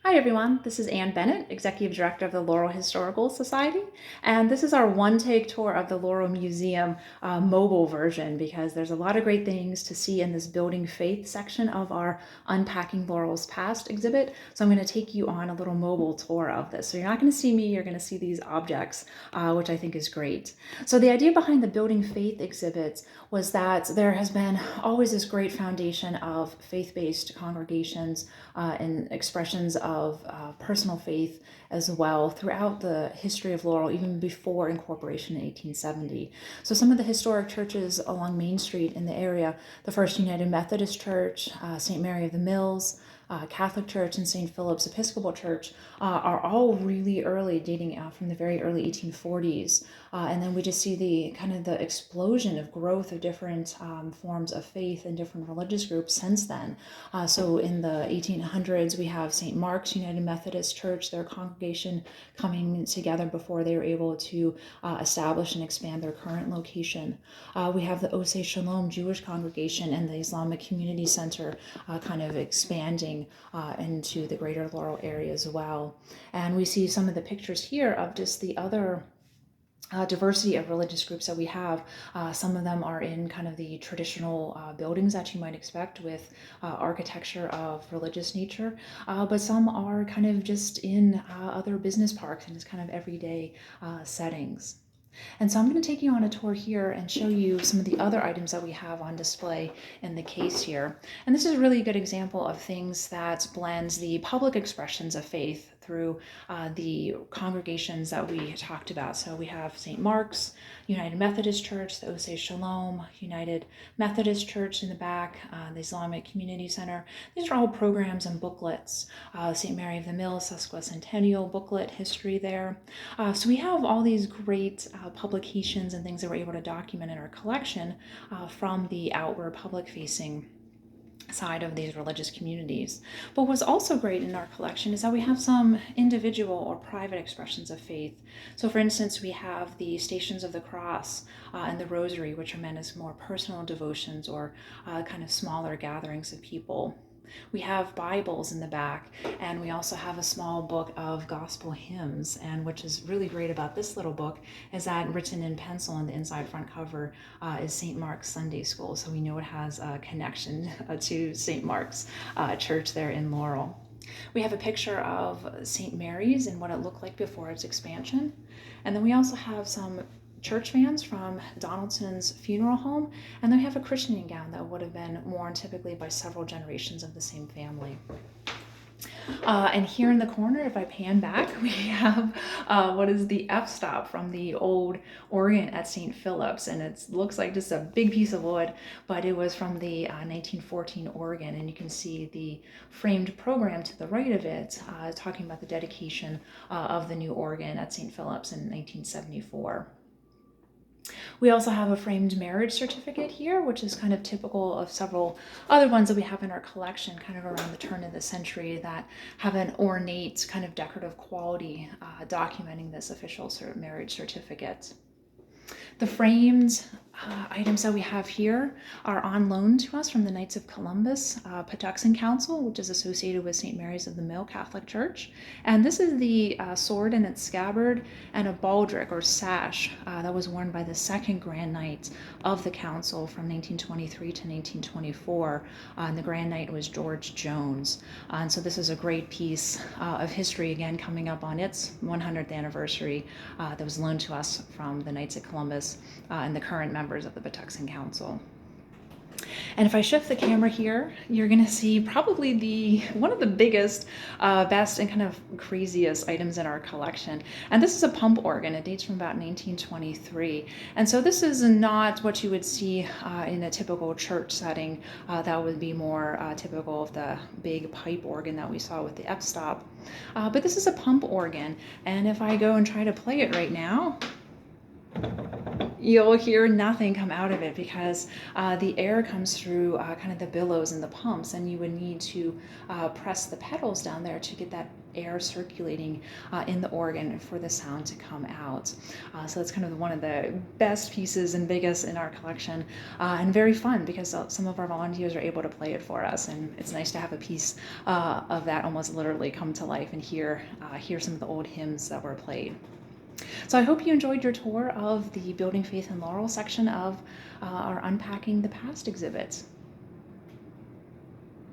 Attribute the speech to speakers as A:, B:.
A: Hi everyone, this is Ann Bennett, Executive Director of the Laurel Historical Society, and this is our one-take tour of the Laurel Museum mobile version because there's a lot of great things to see in this Building Faith section of our Unpacking Laurel's Past exhibit. So I'm going to take you on a little mobile tour of this. So you're not going to see me, you're going to see these objects, which I think is great. So the idea behind the Building Faith exhibits was that there has been always this great foundation of faith-based congregations and expressions of personal faith as well throughout the history of Laurel, even before incorporation in 1870. So some of the historic churches along Main Street in the area, the First United Methodist Church, St. Mary of the Mills, Catholic Church, and St. Philip's Episcopal Church are all really early, dating out from the very early 1840s. And then we just see the explosion of growth of different forms of faith and different religious groups since then. So in the 1800s, we have St. Mark's United Methodist Church, their congregation coming together before they were able to establish and expand their current location. We have the Oseh Shalom Jewish congregation and the Islamic Community Center kind of expanding into the greater Laurel area as well. And we see some of the pictures here of just the other diversity of religious groups that we have. Some of them are in kind of the traditional buildings that you might expect with architecture of religious nature, but some are kind of just in other business parks and just kind of everyday settings. And so I'm going to take you on a tour here and show you some of the other items that we have on display in the case here. And this is a really good example of things that blends the public expressions of faith through the congregations that we talked about. So we have St. Mark's, United Methodist Church, the Oseh Shalom, United Methodist Church in the back, the Islamic Community Center. These are all programs and booklets. St. Mary of the Mills, Sesquicentennial booklet, history there. So we have all these great publications and things that we're able to document in our collection from the outward public-facing side of these religious communities. But what's also great in our collection is that we have some individual or private expressions of faith. So for instance, we have the Stations of the Cross and the Rosary, which are meant as more personal devotions or kind of smaller gatherings of people. We have Bibles in the back, and we also have a small book of gospel hymns, and which is really great about this little book is that written in pencil on the inside front cover is St. Mark's Sunday School, so we know it has a connection to St. Mark's Church there in Laurel. We have a picture of St. Mary's and what it looked like before its expansion, and then we also have some church vans from Donaldson's funeral home, and then we have a christening gown that would have been worn typically by several generations of the same family. And here in the corner, if I pan back, we have what is the f-stop from the old organ at St. Philip's, and it looks like just a big piece of wood, but it was from the 1914 organ, and you can see the framed program to the right of it talking about the dedication of the new organ at St. Philip's in 1974. We also have a framed marriage certificate here, which is kind of typical of several other ones that we have in our collection kind of around the turn of the century that have an ornate kind of decorative quality documenting this official marriage certificate. The framed items that we have here are on loan to us from the Knights of Columbus Patuxent Council, which is associated with St. Mary's of the Mill Catholic Church. And this is the sword in its scabbard and a baldric or sash that was worn by the second Grand Knight of the Council from 1923 to 1924. And the Grand Knight was George Jones. And so this is a great piece of history, again, coming up on its 100th anniversary that was loaned to us from the Knights of Columbus and the current members of the Patuxent Council. And if I shift the camera here, you're going to see probably one of the biggest, best, and kind of craziest items in our collection. And this is a pump organ. It dates from about 1923. And so this is not what you would see in a typical church setting. That would be more typical of the big pipe organ that we saw with the f-stop. But this is a pump organ. And if I go and try to play it right now, you'll hear nothing come out of it because the air comes through kind of the billows and the pumps, and you would need to press the pedals down there to get that air circulating in the organ for the sound to come out. So that's kind of one of the best pieces and biggest in our collection, and very fun because some of our volunteers are able to play it for us, and it's nice to have a piece of that almost literally come to life and hear some of the old hymns that were played. So I hope you enjoyed your tour of the Building Faith in Laurel section of our Unpacking the Past exhibit.